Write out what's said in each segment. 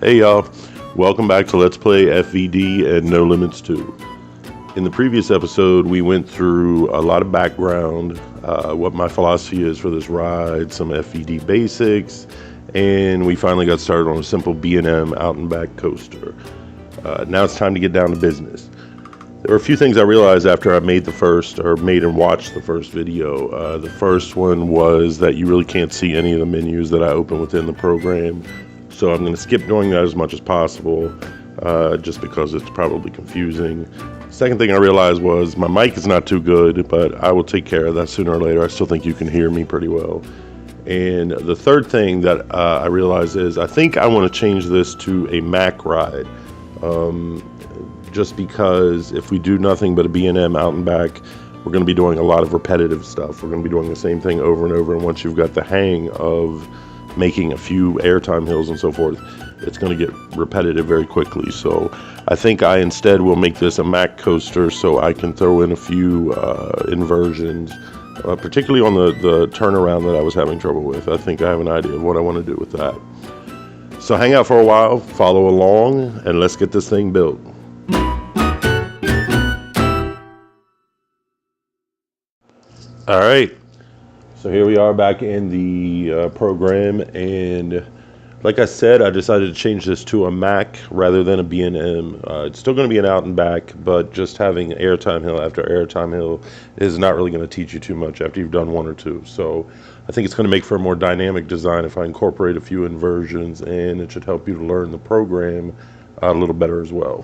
Hey y'all, welcome back to Let's Play FVD and NoLimits 2. In the previous episode, we went through a lot of background, what my philosophy is for this ride, some FVD basics, and we finally got started on a simple B&M out and back coaster. Now it's time to get down to business. There were a few things I realized after I made and watched the first video. The first one was that you really can't see any of the menus that I open within the program. So I'm going to skip doing that as much as possible, just because it's probably confusing. Second thing I realized was my mic is not too good, but I will take care of that sooner or later. I still think you can hear me pretty well. And the third thing that I realized is I think I want to change this to a Mack ride. Just because if we do nothing but a B&M out and back, we're going to be doing a lot of repetitive stuff. We're going to be doing the same thing over and over, and once you've got the hang of making a few airtime hills and so forth, it's going to get repetitive very quickly. So I think I instead will make this a Mack coaster so I can throw in a few inversions, particularly on the turnaround that I was having trouble with. I think I have an idea of what I want to do with that. So hang out for a while, follow along, and let's get this thing built. All right. So here we are back in the program, and like I said, I decided to change this to a Mack rather than a B&M. It's still going to be an out and back, but just having airtime hill after airtime hill is not really going to teach you too much after you've done one or two. So I think it's going to make for a more dynamic design if I incorporate a few inversions, and it should help you to learn the program a little better as well.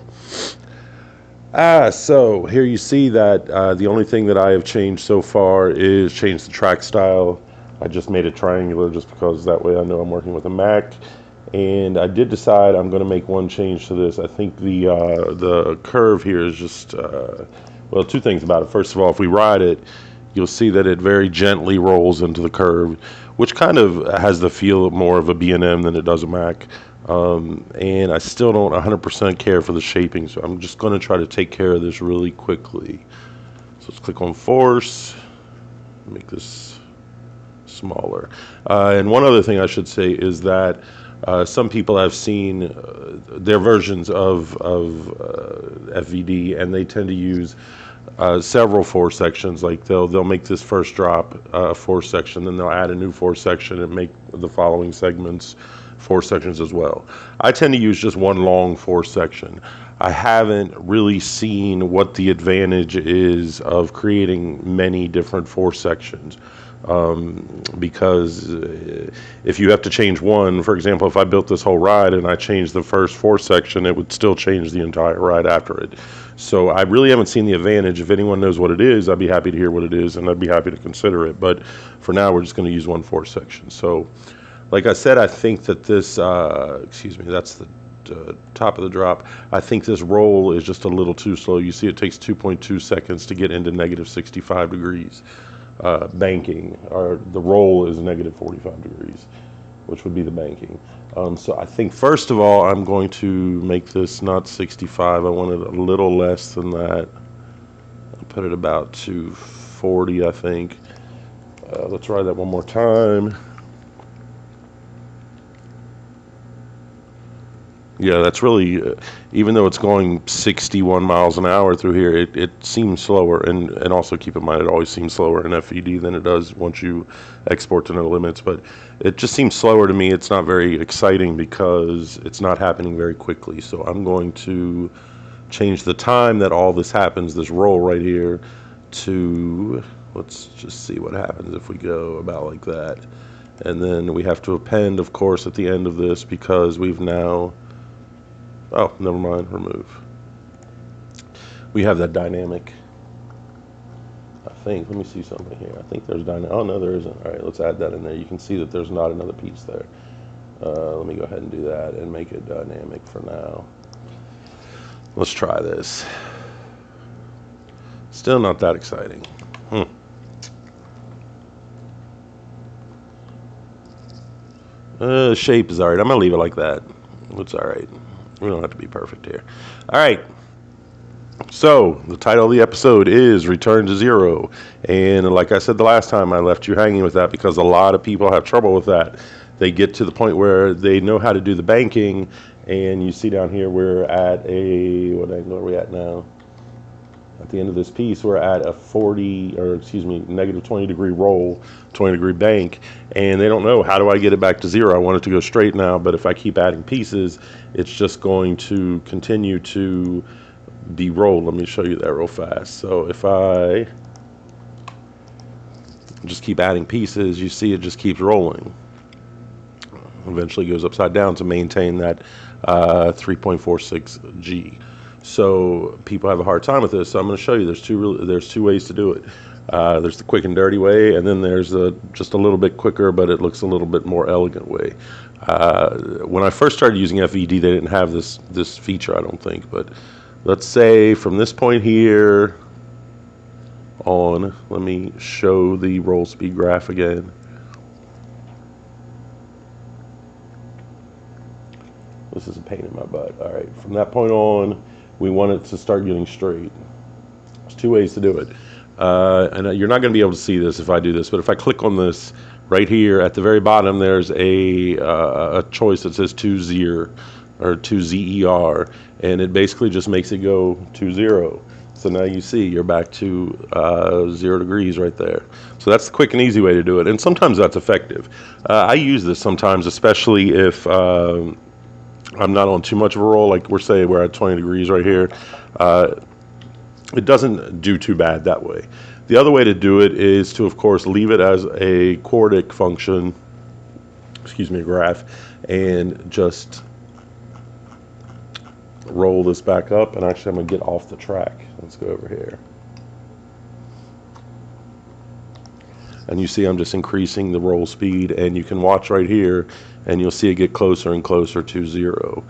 So here you see that the only thing that I have changed so far is change the track style. I just made it triangular just because that way I know I'm working with a Mack. And I did decide I'm going to make one change to this. I think the curve here is just, well, two things about it. First of all, if we ride it, you'll see that it very gently rolls into the curve, which kind of has the feel more of a B&M than it does a Mack. And I still don't 100% care for the shaping, so I'm just going to try to take care of this really quickly. So let's click on force, make this smaller. And one other thing I should say is that some people have seen their versions of FVD, and they tend to use several force sections. Like they'll make this first drop a force section, then they'll add a new force section and make the following segments force sections as well. I tend to use just one long force section. I haven't really seen what the advantage is of creating many different force sections, because if you have to change one, for example, if I built this whole ride and I changed the first force section, it would still change the entire ride after it. So I really haven't seen the advantage. If anyone knows what it is, I'd be happy to hear what it is, and I'd be happy to consider it. But for now, we're just going to use one force section. So like I said, I think that this, that's the top of the drop. I think this roll is just a little too slow. You see it takes 2.2 seconds to get into negative 65 degrees banking, or the roll is negative 45 degrees, which would be the banking. So I think first of all, I'm going to make this not 65. I want it a little less than that. I'll put it about to 40, I think. Let's try that one more time. Yeah, that's really, even though it's going 61 miles an hour through here, it seems slower. And also keep in mind, it always seems slower in FVD than it does once you export to NoLimits. But it just seems slower to me. It's not very exciting because it's not happening very quickly. So I'm going to change the time that all this happens, this roll right here, to, let's just see what happens if we go about like that. And then we have to append, of course, at the end of this, because we've now... Oh, never mind, remove. We have that dynamic, I think. Let me see something here. I think there's dynamic. Oh, no, there isn't. All right, let's add that in there. You can see that there's not another piece there. Let me go ahead and do that and make it dynamic for now. Let's try this. Still not that exciting. Shape is all right. I'm going to leave it like that. It's all right. We don't have to be perfect here. All right. So the title of the episode is Return to Zero. And like I said the last time, I left you hanging with that because a lot of people have trouble with that. They get to the point where they know how to do the banking And you see down here we're at a, what angle are we at now? At the end of this piece, we're at a 40, or excuse me, negative 20 degree roll, 20 degree bank, and they don't know, how do I get it back to zero? I want it to go straight now, but if I keep adding pieces, it's just going to continue to be rolled. Let me show you that real fast. So if I just keep adding pieces, you see it just keeps rolling. Eventually goes upside down to maintain that 3.46 G. So people have a hard time with this. So I'm going to show you. There's two ways to do it. There's the quick and dirty way, and then there's just a little bit quicker, but it looks a little bit more elegant way. When I first started using FVD, they didn't have this feature, I don't think. But let's say from this point here on, let me show the roll speed graph again. This is a pain in my butt. All right, from that point on, we want it to start getting straight. There's two ways to do it. And you're not going to be able to see this if I do this, but if I click on this right here at the very bottom, there's a choice that says 2-0 or 2-ZER, and it basically just makes it go 2-0. So now you see you're back to 0 degrees right there. So that's the quick and easy way to do it, and sometimes that's effective. I use this sometimes, especially if I'm not on too much of a roll, like we're at 20 degrees right here. It doesn't do too bad that way. The other way to do it is to, of course, leave it as a quartic function, excuse me, a graph, and just roll this back up. And actually, I'm going to get off the track. Let's go over here. And you see I'm just increasing the roll speed, and you can watch right here, and you'll see it get closer and closer to 0.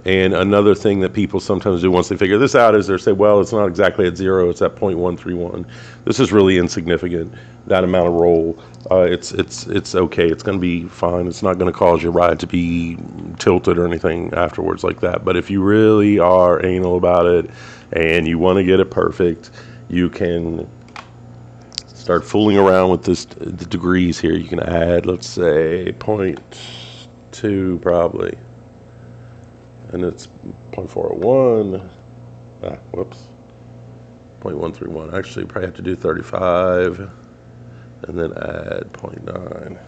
And another thing that people sometimes do once they figure this out is they say, well, it's not exactly at 0, it's at 0.131. This is really insignificant, that amount of roll. It's okay, it's going to be fine. It's not going to cause your ride to be tilted or anything afterwards like that. But if you really are anal about it and you want to get it perfect, you can start fooling around with the degrees here. You can add, let's say, 0.2 probably. And it's 0.401. Whoops. 0.131. Actually, you probably have to do 35 and then add 0.9.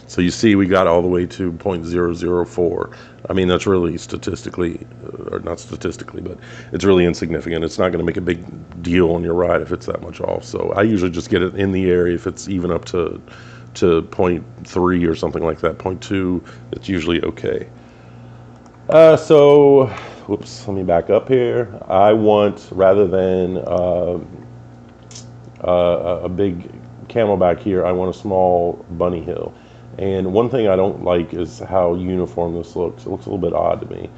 So you see we got all the way to 0.004. I mean, that's really statistically, or not statistically, but it's really insignificant. It's not going to make a big deal on your ride if it's that much off. So I usually just get it in the area. If it's even up to 0.3 or something like that, 0.2, it's usually okay. So, whoops, let me back up here. I want, rather than a big camelback here, I want a small bunny hill. And one thing I don't like is how uniform this looks. It looks a little bit odd to me.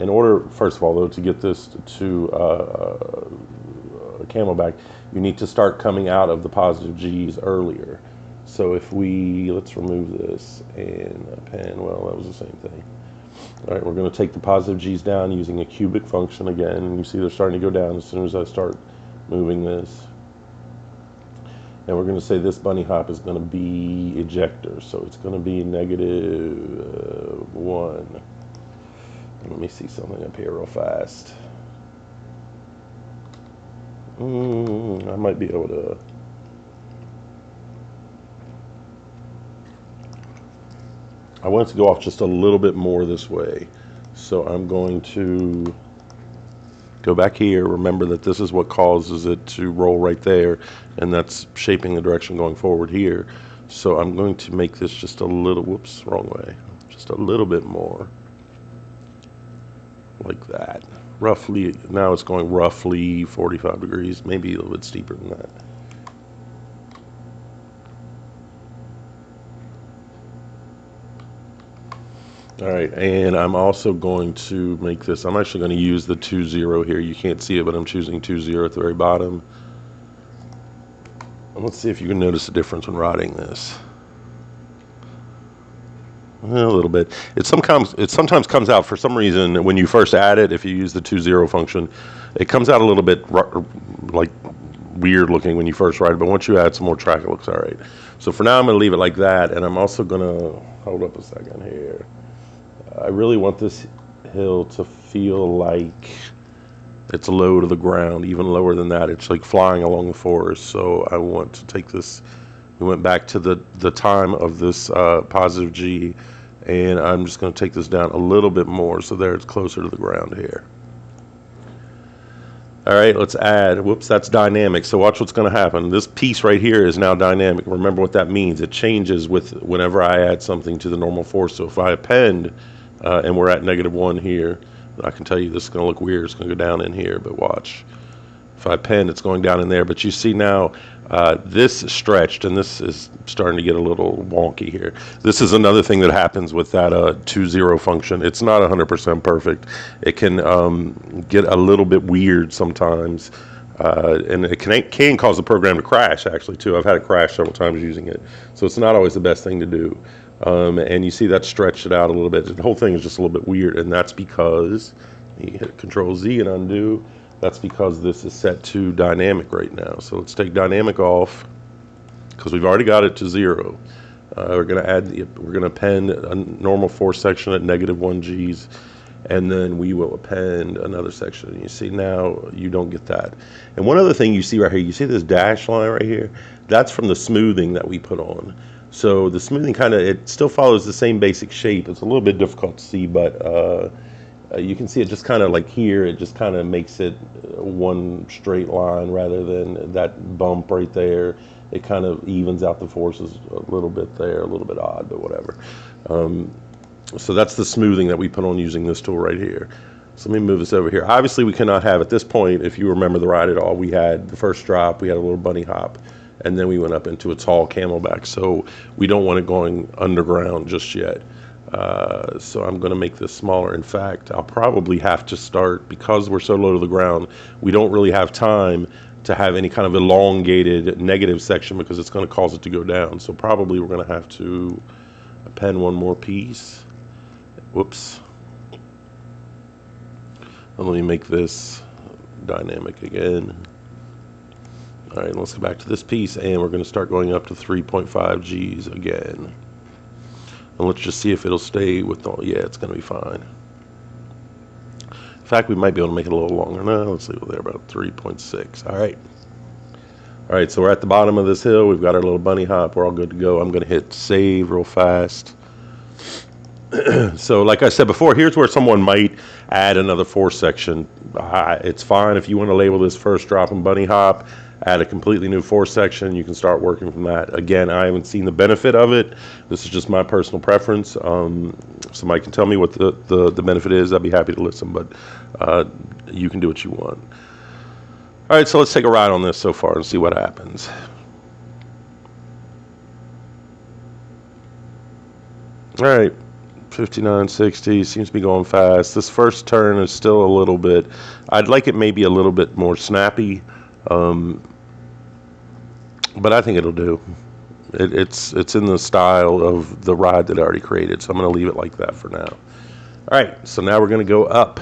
In order, first of all, though, to get this to a camelback, you need to start coming out of the positive G's earlier. So if let's remove this and a pen, well, that was the same thing. All right, we're going to take the positive G's down using a cubic function again, and you see they're starting to go down as soon as I start moving this. And we're going to say this bunny hop is going to be ejector, so it's going to be -1. Let me see something up here real fast. I might be able to. I want it to go off just a little bit more this way. So I'm going to go back here. Remember that this is what causes it to roll right there, and that's shaping the direction going forward here. So I'm going to make this just a little, whoops, wrong way. Just a little bit more. Like that. Roughly, now it's going roughly 45 degrees, maybe a little bit steeper than that. All right, and I'm also going to make this, I'm actually going to use the 2-0 here. You can't see it, but I'm choosing 2-0 at the very bottom. And let's see if you can notice a difference when riding this. A little bit. It sometimes comes out, for some reason, when you first add it, if you use the 2-0 function, it comes out a little bit like weird looking when you first ride it, but once you add some more track, it looks all right. So for now, I'm going to leave it like that, and I'm also going to, hold up a second here. I really want this hill to feel like it's low to the ground, even lower than that. It's like flying along the forest. So I want to take this, we went back to the time of this positive G, and I'm just going to take this down a little bit more so there it's closer to the ground here. All right, let's add, whoops, that's dynamic. So watch what's going to happen. This piece right here is now dynamic. Remember what that means. It changes with whenever I add something to the normal force. So if I append, and we're at -1 here, I can tell you this is going to look weird. It's going to go down in here, but watch. If I append, it's going down in there. But you see now, this is stretched, and this is starting to get a little wonky here. This is another thing that happens with that 2-0 function. It's not 100% perfect. It can get a little bit weird sometimes, and it can cause the program to crash, actually, too. I've had it crash several times using it. So it's not always the best thing to do. And you see that stretched it out a little bit. The whole thing is just a little bit weird, and that's because, you hit Control-Z and undo. That's because this is set to dynamic right now. So let's take dynamic off, because we've already got it to 0. We're going to append a normal force section at -1 Gs, and then we will append another section. And you see now you don't get that. And one other thing you see right here, you see this dash line right here? That's from the smoothing that we put on. So the smoothing it still follows the same basic shape. It's a little bit difficult to see, but you can see it just kind of like here, it just kind of makes it one straight line rather than that bump right there. It kind of evens out the forces a little bit there, a little bit odd, but whatever. So that's the smoothing that we put on using this tool right here. So let me move this over here. Obviously we cannot have, at this point, if you remember the ride at all, we had the first drop, we had a little bunny hop, and then we went up into a tall camelback. So we don't want it going underground just yet. So I'm going to make this smaller. In fact, I'll probably have to start, because we're so low to the ground, we don't really have time to have any kind of elongated negative section because it's going to cause it to go down. So probably we're going to have to append one more piece. Whoops. And let me make this dynamic again. All right, let's go back to this piece, and we're going to start going up to 3.5 Gs again. And let's just see if it'll stay with all, yeah, it's going to be fine. In fact, we might be able to make it a little longer. No, let's leave it there, about 3.6. All right. All right, so we're at the bottom of this hill. We've got our little bunny hop. We're all good to go. I'm going to hit save real fast. So like I said before, here's where someone might add another force section. It's fine if you want to label this first drop and bunny hop, add a completely new force section. You can start working from that. Again, I haven't seen the benefit of it. This is just my personal preference. If somebody can tell me what the benefit is, I'd be happy to listen, but you can do what you want. All right, so let's take a ride on this so far and see what happens. All right, 59.60 seems to be going fast. This first turn is still a little bit, I'd like it maybe a little bit more snappy, but I think it'll do. It's in the style of the ride that I already created, so I'm going to leave it like that for now. All right, so now we're going to go up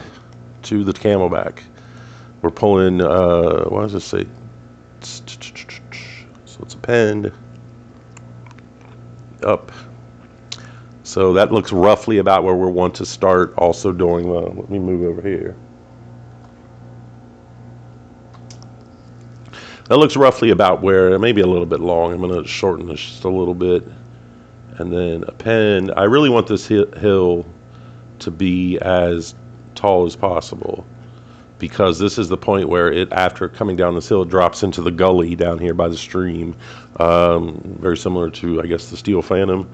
to the camelback. We're pulling, what does this say? So it's append, up. So that looks roughly about where we want to start also doing the, let me move over here. That looks roughly about where, maybe a little bit long. I'm going to shorten this just a little bit. And then append. I really want this hill to be as tall as possible, because this is the point where it, after coming down this hill, it drops into the gully down here by the stream. Very similar to, I guess, the Steel Phantom.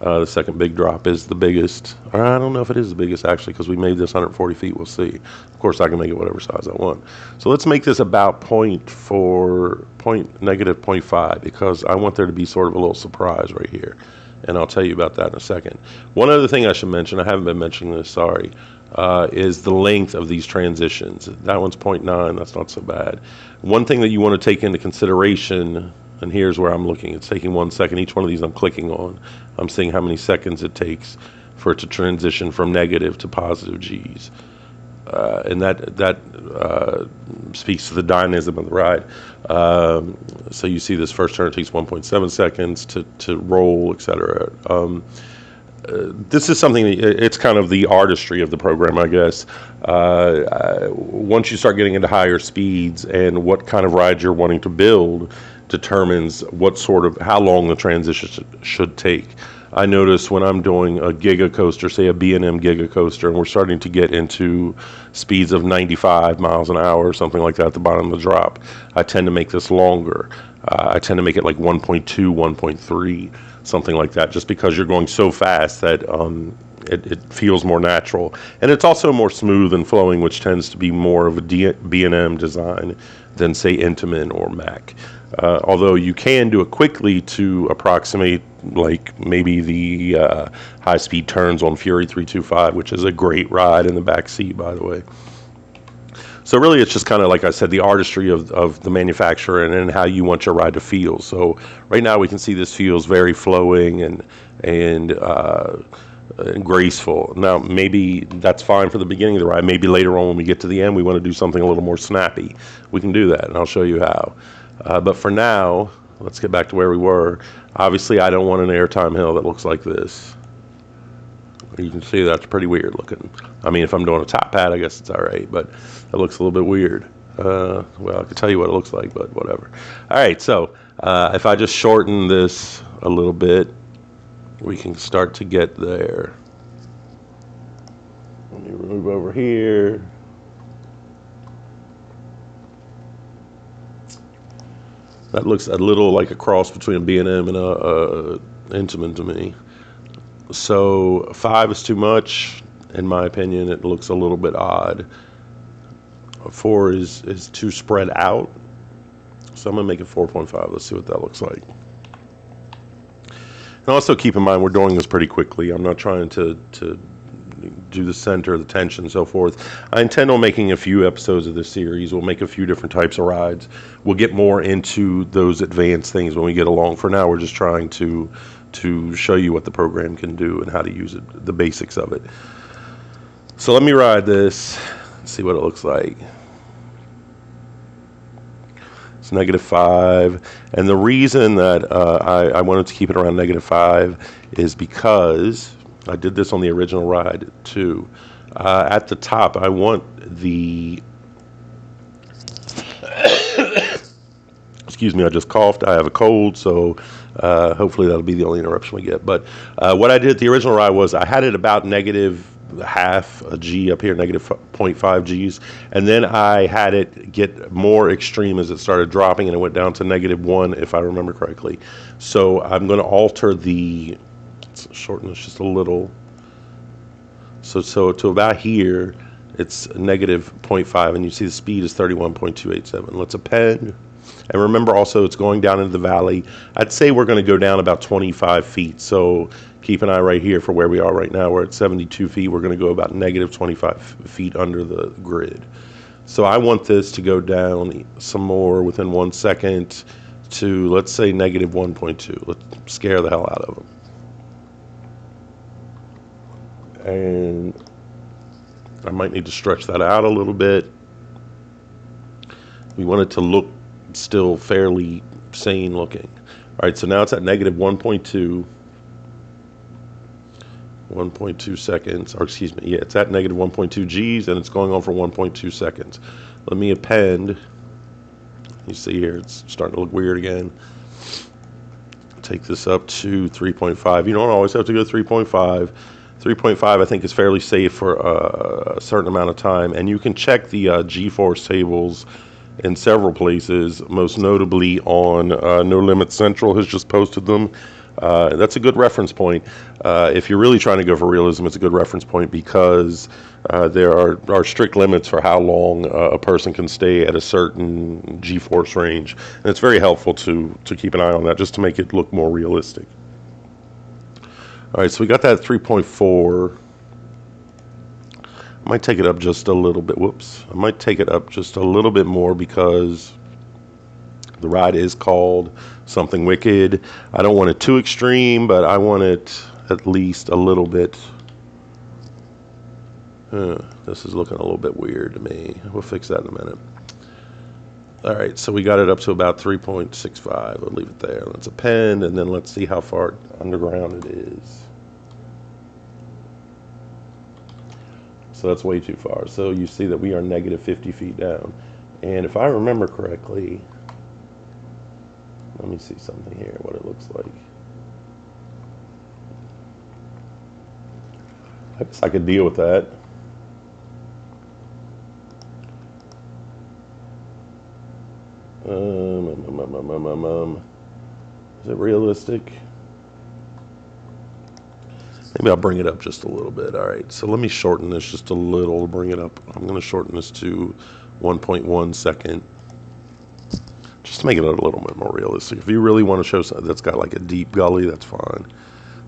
The second big drop is the biggest. Or I don't know if it is the biggest, actually, because we made this 140 feet. We'll see. Of course, I can make it whatever size I want. So let's make this about -0.5, because I want there to be sort of a little surprise right here. And I'll tell you about that in a second. One other thing I should mention, I haven't been mentioning this, sorry, is the length of these transitions. That one's 0.9, that's not so bad. One thing that you want to take into consideration, and here's where I'm looking, it's taking 1 second. Each one of these I'm clicking on. I'm seeing how many seconds it takes for it to transition from negative to positive Gs. And that speaks to the dynamism of the ride. So you see this first turn takes 1.7 seconds to roll, etc. this is something it's kind of the artistry of the program, I guess. Once you start getting into higher speeds and what kind of ride you're wanting to build determines how long the transition should take. I notice when I'm doing a giga coaster, say a B&M giga coaster, and we're starting to get into speeds of 95 miles an hour or something like that at the bottom of the drop, I tend to make this longer. I tend to make it like 1.2, 1.3, something like that, just because you're going so fast that it feels more natural. And it's also more smooth and flowing, which tends to be more of a B&M design than, say, Intamin or Mack. Although you can do it quickly to approximate like maybe the high-speed turns on Fury 325, which is a great ride in the back seat, by the way. So really it's just kind of, like I said, the artistry of the manufacturer and how you want your ride to feel. So right now we can see this feels very flowing and graceful. Now maybe that's fine for the beginning of the ride. Maybe later on when we get to the end we want to do something a little more snappy. We can do that, and I'll show you how. But for now, let's get back to where we were. Obviously, I don't want an airtime hill that looks like this. You can see that's pretty weird looking. I mean, if I'm doing a top pad, I guess it's all right, but it looks a little bit weird. Well, I can tell you what it looks like, but whatever. All right, so if I just shorten this a little bit, we can start to get there. Let me move over here. That looks a little like a cross between a B&M and a Intamin to me. So 5 is too much, in my opinion. It looks a little bit odd. 4 is too spread out. So I'm going to make it 4.5. Let's see what that looks like. And also keep in mind, we're doing this pretty quickly. I'm not trying to do the center, the tension, and so forth. I intend on making a few episodes of this series. We'll make a few different types of rides. We'll get more into those advanced things when we get along. For now, we're just trying to show you what the program can do and how to use it, the basics of it. So let me ride this, see what it looks like. It's -5, and the reason that I wanted to keep it around -5 is because I did this on the original ride too. At the top, I want the excuse me, I just coughed. I have a cold, so hopefully that'll be the only interruption we get. But what I did at the original ride was I had it about -0.5 a G up here, -0.5 Gs, and then I had it get more extreme as it started dropping, and it went down to -1, if I remember correctly. So I'm going to alter the, let's shorten this just a little. So to about here, it's -0.5, and you see the speed is 31.287. Let's append. And remember also, it's going down into the valley. I'd say we're going to go down about 25 feet. So keep an eye right here for where we are right now. We're at 72 feet. We're going to go about -25 feet under the grid. So I want this to go down some more within 1 second to, let's say, -1.2. Let's scare the hell out of them. And I might need to stretch that out a little bit. We want it to look still fairly sane looking. All right, so now it's at -1.2. 1.2 seconds, or excuse me, yeah, it's at -1.2 Gs, and it's going on for 1.2 seconds. Let me append. You see here, it's starting to look weird again. Take this up to 3.5. You don't always have to go 3.5. 3.5 I think is fairly safe for a certain amount of time, and you can check the G-force tables in several places, most notably on NoLimits Central has just posted them. That's a good reference point. If you're really trying to go for realism, it's a good reference point because there are strict limits for how long a person can stay at a certain G-force range. And it's very helpful to keep an eye on that just to make it look more realistic. All right, so we got that at 3.4. I might take it up just a little bit. Whoops. I might take it up just a little bit more because the ride is called Something Wicked. I don't want it too extreme, but I want it at least a little bit. This is looking a little bit weird to me. We'll fix that in a minute. All right, so we got it up to about 3.65. I'll leave it there. Let's append, and then let's see how far underground it is. So that's way too far. So you see that we are negative 50 feet down. And if I remember correctly, let me see something here, what it looks like. I guess I could deal with that. Is it realistic? Maybe I'll bring it up just a little bit. All right, so let me shorten this just a little to bring it up. I'm going to shorten this to 1.1 second, just to make it a little bit more realistic. If you really want to show something that's got like a deep gully, that's fine.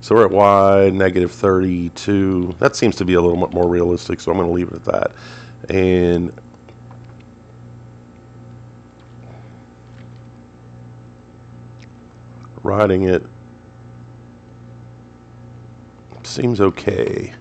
So we're at Y, negative 32. That seems to be a little bit more realistic, so I'm going to leave it at that. And riding it seems okay.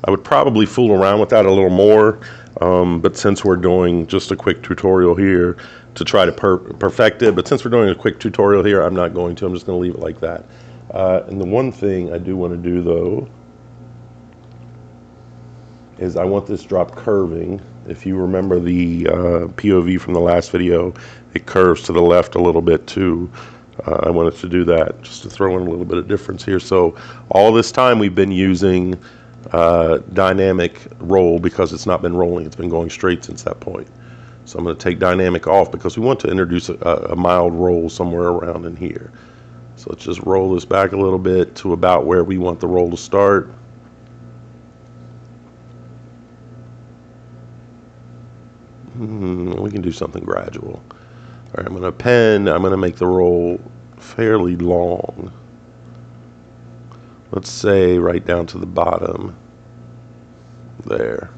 I would probably fool around with that a little more, but since we're doing just a quick tutorial here to try to perfect it, but since we're doing a quick tutorial here, I'm not going to. I'm just going to leave it like that. And the one thing I do want to do, though, is I want this drop curving. If you remember the POV from the last video, it curves to the left a little bit too. I wanted to do that just to throw in a little bit of difference here. So all this time we've been using dynamic roll because it's not been rolling. It's been going straight since that point. So I'm going to take dynamic off because we want to introduce a mild roll somewhere around in here. So let's just roll this back a little bit to about where we want the roll to start. We can do something gradual. All right, I'm going to make the roll fairly long. Let's say right down to the bottom there.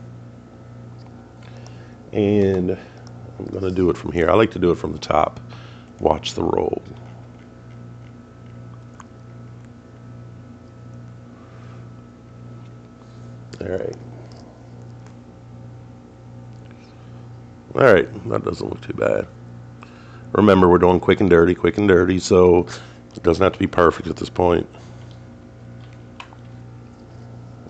And I'm going to do it from here. I like to do it from the top. Watch the roll. All right. All right, that doesn't look too bad. Remember, we're doing quick and dirty, so it doesn't have to be perfect at this point.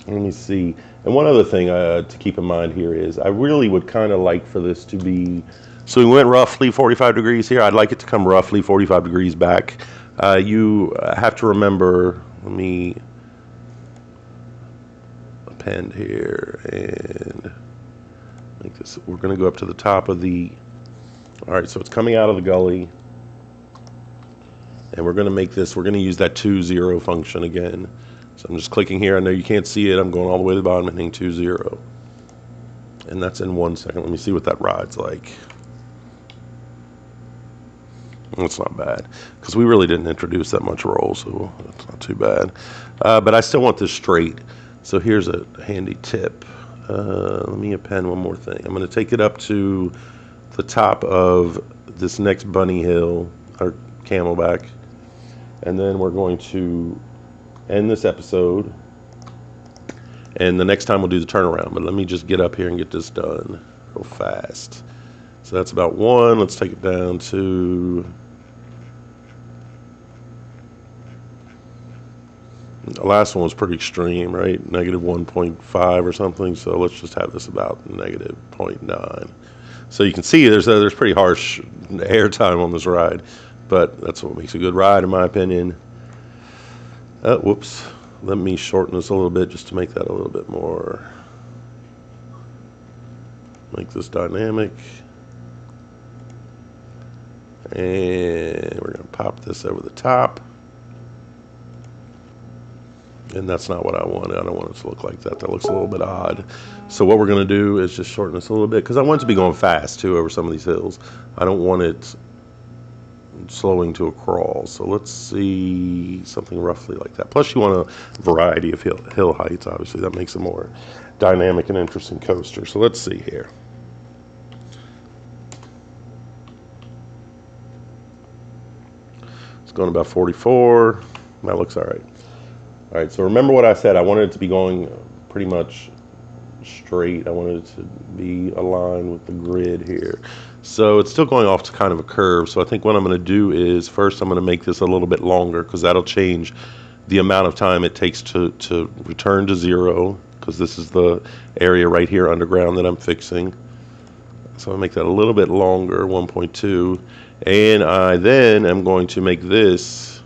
Let me see. And one other thing to keep in mind here is I really would kind of like for this to be, so we went roughly 45 degrees here. I'd like it to come roughly 45 degrees back. You have to remember, let me append here and make this, we're going to go up to the top of the, all right, so it's coming out of the gully, and we're going to make this, we're going to use that 2-0 function again. So I'm just clicking here. I know you can't see it. I'm going all the way to the bottom and hitting 2-0. And that's in 1 second. Let me see what that ride's like. That's not bad, because we really didn't introduce that much roll, so that's not too bad. But I still want this straight. So here's a handy tip. Let me append one more thing. I'm going to take it up to the top of this next bunny hill, or camelback, and then we're going to end this episode, and the next time we'll do the turnaround. But let me just get up here and get this done real fast. So that's about 1. Let's take it down to, the last one was pretty extreme, right? Negative 1.5 or something. So let's just have this about negative 0.9. So you can see there's pretty harsh air time on this ride, but that's what makes a good ride in my opinion. Whoops. Let me shorten this a little bit just to make that a little bit more, make this dynamic. And we're going to pop this over the top. And that's not what I wanted. I don't want it to look like that. That looks a little bit odd. So what we're going to do is just shorten this a little bit, because I want it to be going fast too over some of these hills. I don't want it slowing to a crawl. So let's see something roughly like that. Plus you want a variety of hill heights, obviously. That makes a more dynamic and interesting coaster. So let's see here. It's going about 44. That looks all right. All right, so remember what I said. I wanted it to be going pretty much straight. I wanted it to be aligned with the grid here. So it's still going off to kind of a curve. So I think what I'm going to do is first I'm going to make this a little bit longer, because that'll change the amount of time it takes to return to 0. because this is the area right here underground that I'm fixing. So I'll make that a little bit longer, 1.2. And I then am going to make this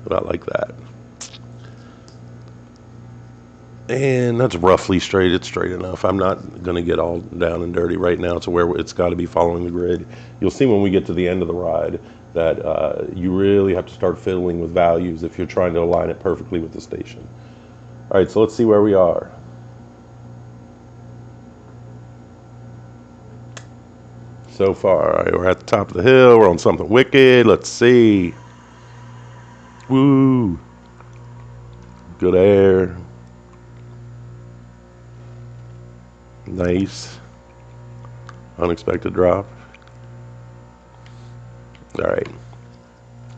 about like that. And that's roughly straight. It's straight enough. I'm not going to get all down and dirty right now to where it's got to be following the grid. You'll see when we get to the end of the ride that you really have to start fiddling with values if you're trying to align it perfectly with the station. All right, so let's see where we are. So far, all right, we're at the top of the hill. We're on something wicked. Let's see. Woo. Good air. Nice. Unexpected drop. All right.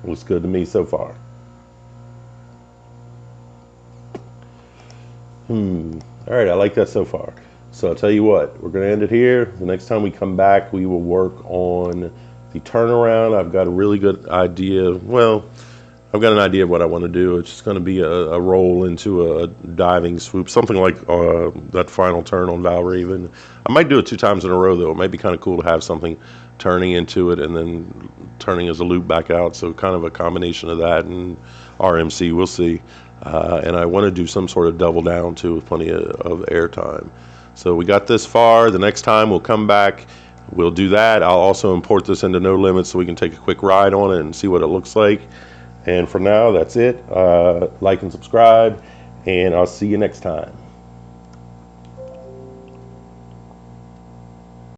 Looks good to me so far. All right, I like that so far. So I'll tell you what, we're going to end it here. The next time we come back, we will work on the turnaround. I've got a really good idea. Well, I've got an idea of what I want to do. It's just going to be a roll into a diving swoop, something like that final turn on Valraven. I might do it 2 times in a row, though. It might be kind of cool to have something turning into it and then turning as a loop back out. So kind of a combination of that and RMC. We'll see. And I want to do some sort of double down, too, with plenty of air time. So we got this far. The next time we'll come back, we'll do that. I'll also import this into NoLimits so we can take a quick ride on it and see what it looks like. And for now, that's it. Like and subscribe, and I'll see you next time.